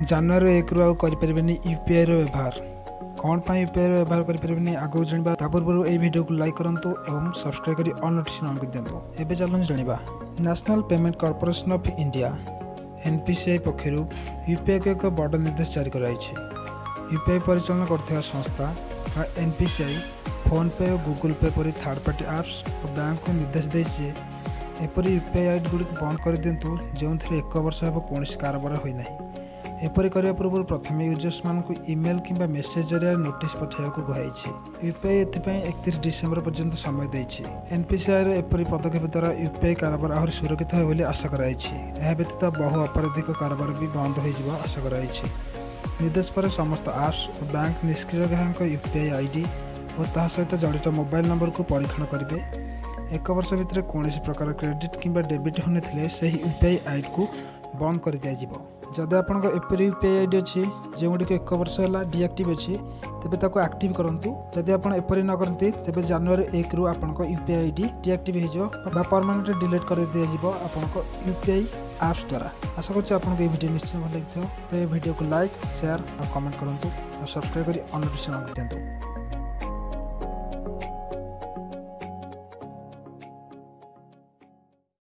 ଜାନୁଆରୀ 1 आउ करें यूपीआई व्यवहार कौन पर यूपीआई व्यवहार करें आगे जाना ता पूर्व यह वीडियो को लाइक करूँ और सब्सक्राइब कर ऑल नोटिफिकेशन ऑन कर दिंतु। एबे चलूँ जाना national payment corporation of India NPCI पक्षर यूपीआई को एक बड़ निर्देश जारी कराई। यूपीआई परिचालन कर संस्था एनपीसीआई फोन पे और गूगल पे परी थर्ड पार्टी एप्स और बैंक को निर्देश देती एपरी यूपीआई आईडी गुड़ी बंद कर दिंतु जो 1 वर्ष हे कौन कारबार होना। एपरी करने पूर्व प्रथम यूजर्स मान ईमेल किंबा मेसेज जरिया नोटिस पठाइबा को कहुई। यूपीआई एथिपाई 31 डिसेम्बर पर्यंत समय देछि। एनपीसीआई एपरी पदक्षेप द्वारा यूपीआई कारबार आहरी सुरक्षित हो बोली आशा कराई। यह व्यतीत बहु आपराधिक कारबार भी बंद हो आशा कराई। निर्देश पर समस्त एप्स और बैंक निष्क्रिय ग्राहक यूपीआई आईडी और ता सहित जड़ित मोबाइल नंबर को परीक्षण करेंगे। 1 वर्ष भितर कौन प्रकार क्रेडिट किंबा डेबिट होने से यूपीआई आईडी को बंद कर दिया। जदि आपंक एपरी यूपीआई आईडी अच्छी जो गुड़ी 1 वर्ष है डीएक्टिव अच्छी तेज ताको एक्टिव करूँ। जदि आप एपरी न करती तेज जानुआरी 1 रु आपंक यूपीआई आईडी डीएक्टिव हो परमानेंट डिलीट कर दिया आपंक यूपीआई एप्स द्वारा। आशा करछि आपको ये वीडियो निश्चय भल लगी तो ये वीडियो को लाइक शेयर और कमेंट करूँ और सब्सक्राइब कर ऑन नोटिफिकेशन ऑन कर दिंतु।